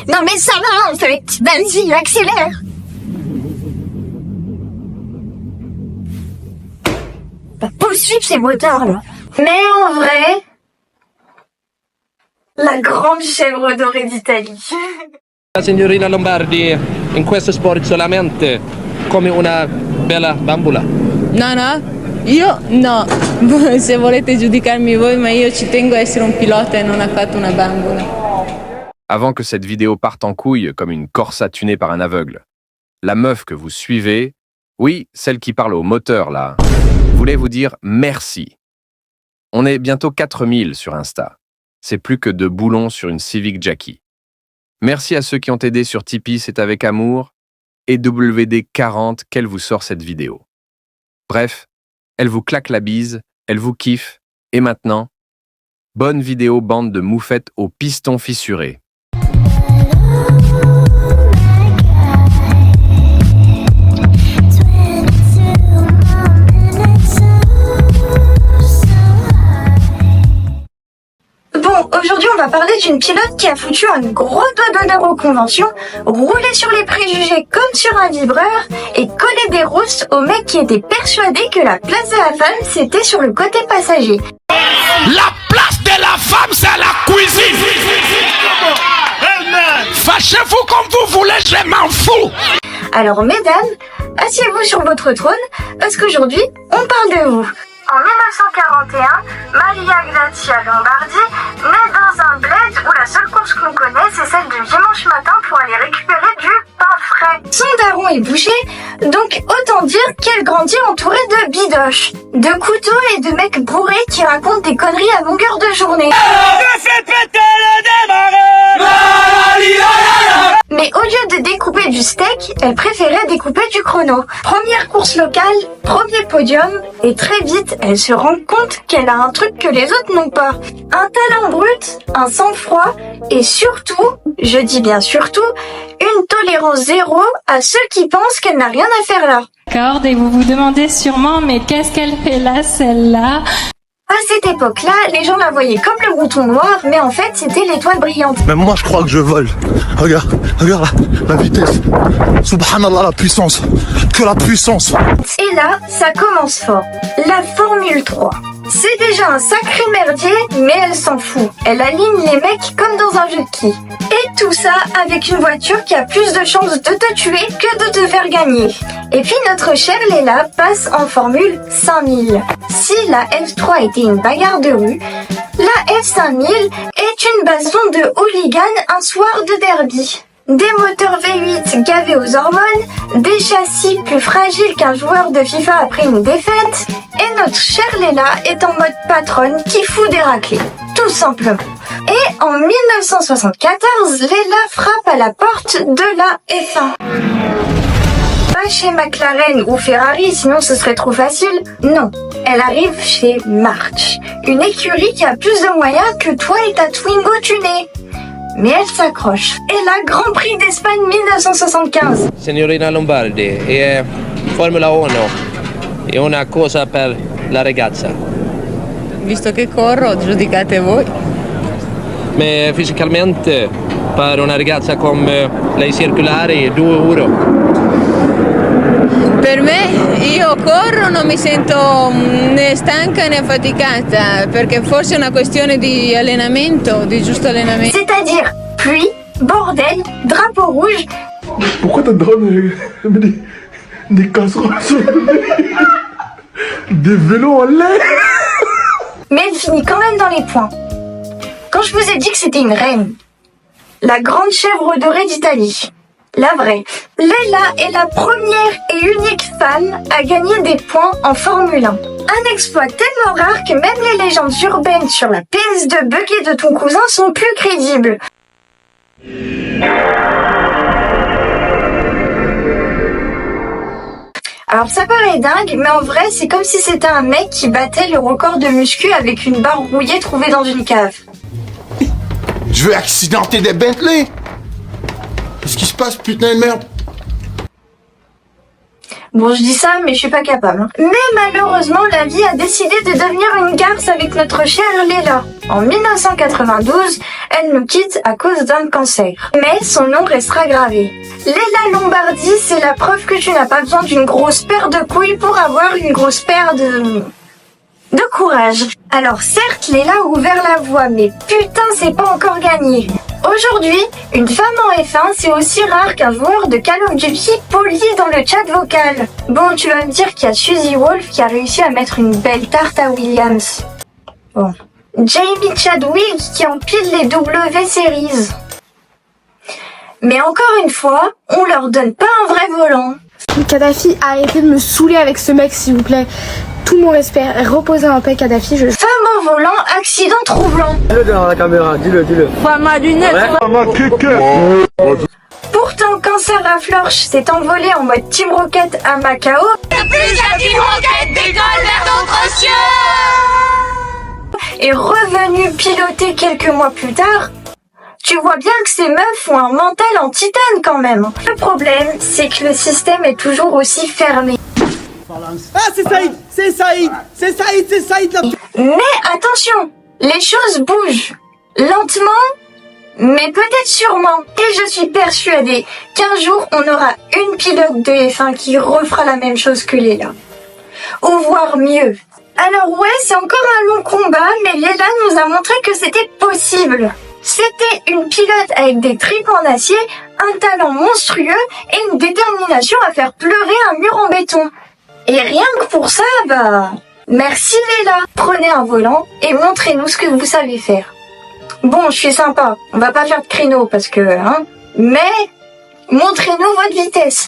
Non mais ça va en fait. Vas-y, accélère. Bah, poursuivre ces moteurs là. Mais en vrai, la grande chèvre dorée d'Italie. La signorina Lombardi, in questo sport solamente come una bella bambola. No, no, io no. Se volete giudicarmi voi, ma io ci tengo a essere un pilota e non affatto una bambola. Avant que cette vidéo parte en couille comme une Corsa tunée par un aveugle, la meuf que vous suivez, oui, celle qui parle au moteur là, voulait vous dire merci. On est bientôt 4000 sur Insta. C'est plus que 2 boulons sur une Civic Jackie. Merci à ceux qui ont aidé sur Tipeee, c'est avec amour, et WD40 qu'elle vous sort cette vidéo. Bref, elle vous claque la bise, elle vous kiffe, et maintenant, bonne vidéo bande de moufettes aux pistons fissurés. Bon, aujourd'hui on va parler d'une pilote qui a foutu un gros doigt d'honneur aux conventions, roulé sur les préjugés comme sur un vibreur et collé des roustes aux mecs qui étaient persuadés que la place de la femme c'était sur le côté passager. La place de la femme c'est la cuisine. Fâchez-vous comme vous voulez, je m'en fous. Alors mesdames, asseyez-vous sur votre trône parce qu'aujourd'hui on parle de vous. En 1941, Maria Grazia Lombardi naît dans un bled où la seule course qu'on connaît, c'est celle du dimanche matin pour aller récupérer du pain frais. Son daron est boucher, donc autant dire qu'elle grandit entourée de bidoches, de couteaux et de mecs bourrés qui racontent des conneries à longueur de journée. Mais au lieu de découper du steak, elle préférait découper du chrono. Première course locale, premier podium, et très vite, elle se rend compte qu'elle a un truc que les autres n'ont pas. Un talent brut, un sang-froid, et surtout, je dis bien surtout, une tolérance zéro à ceux qui pensent qu'elle n'a rien à faire là. D'accord, et vous vous demandez sûrement, mais qu'est-ce qu'elle fait là, celle-là ? À cette époque-là, les gens la voyaient comme le bouton noir, mais en fait, c'était l'étoile brillante. Même moi, je crois que je vole. Regarde la vitesse. Subhanallah, la puissance. Que la puissance. Et là, ça commence fort. La Formule 3. C'est déjà un sacré merdier, mais elle s'en fout. Elle aligne les mecs comme dans un jeu de quilles. Et tout ça avec une voiture qui a plus de chances de te tuer que de te faire gagner. Et puis notre chère Léla passe en Formule 5000. Si la F3 était une bagarre de rue, la F5000 est une baston de hooligans un soir de derby. Des moteurs V8 gavés aux hormones, des châssis plus fragiles qu'un joueur de FIFA après une défaite, et notre chère Léla est en mode patronne qui fout des raclés, tout simplement. Et en 1974, Léla frappe à la porte de la F1. Pas chez McLaren ou Ferrari, sinon ce serait trop facile. Non, elle arrive chez March, une écurie qui a plus de moyens que toi et ta Twingo tunée. Mais elle s'accroche. Et là, Grand Prix d'Espagne 1975. Signorina Lombardi, è Formula 1 è una cosa per la ragazza. Visto che corro, giudicate voi. Ma fisicamente per una ragazza come lei circolare è 2 euro. Per me, io corro, non mi sento né stanca né affaticata, perché forse è una questione di allenamento, di giusto allenamento. C'est-à-dire pluie, bordel, drapeau rouge. Pourquoi t'as des casseroles sur des vélos en l'air? Mais elle finit quand même dans les points. Quand je vous ai dit que c'était une reine, la grande chèvre dorée d'Italie, la vraie, Léla est la première et unique femme à gagner des points en Formule 1. Un exploit tellement rare que même les légendes urbaines sur la PS2 buggée de ton cousin sont plus crédibles. Alors ça paraît dingue, mais en vrai c'est comme si c'était un mec qui battait le record de muscu avec une barre rouillée trouvée dans une cave. Je veux accidenter des Bentley. Qu'est-ce qui se passe, putain de merde? Bon, je dis ça, mais je suis pas capable. Mais malheureusement, la vie a décidé de devenir une garce avec notre chère Léla. En 1992, elle nous quitte à cause d'un cancer. Mais son nom restera gravé. Léla Lombardi, c'est la preuve que tu n'as pas besoin d'une grosse paire de couilles pour avoir une grosse paire de courage. Alors certes, Léla a ouvert la voie, mais putain, c'est pas encore gagné. Aujourd'hui, une femme en F1, c'est aussi rare qu'un joueur de Call of Duty polie dans le chat vocal. Bon, tu vas me dire qu'il y a Suzy Wolf qui a réussi à mettre une belle tarte à Williams. Bon. Jamie Chadwick qui empile les W Series. Mais encore une fois, on leur donne pas un vrai volant. Kadhafi, arrêtez de me saouler avec ce mec, s'il vous plaît. Tout mon respect, reposez en paix, Kadhafi. Femme au volant, accident troublant. Dis-le dans la caméra, dis-le. Femme à lunettes. Pourtant, quand Sarah Florch s'est envolée en mode Team Rocket à Macao, est revenue piloter quelques mois plus tard, tu vois bien que ces meufs ont un mental en titane quand même. Le problème, c'est que le système est toujours aussi fermé. Ah, c'est Saïd là. Mais attention, les choses bougent. Lentement, mais peut-être sûrement. Et je suis persuadée qu'un jour, on aura une pilote de F1 qui refera la même chose que Léla. Ou voire mieux. Alors ouais, c'est encore un long combat, mais Léla nous a montré que c'était possible. C'était une pilote avec des tripes en acier, un talent monstrueux et une détermination à faire pleurer un mur en béton. Et rien que pour ça, merci Léla. Prenez un volant et montrez-nous ce que vous savez faire. Bon, je suis sympa, on va pas faire de créneau parce que, mais montrez-nous votre vitesse.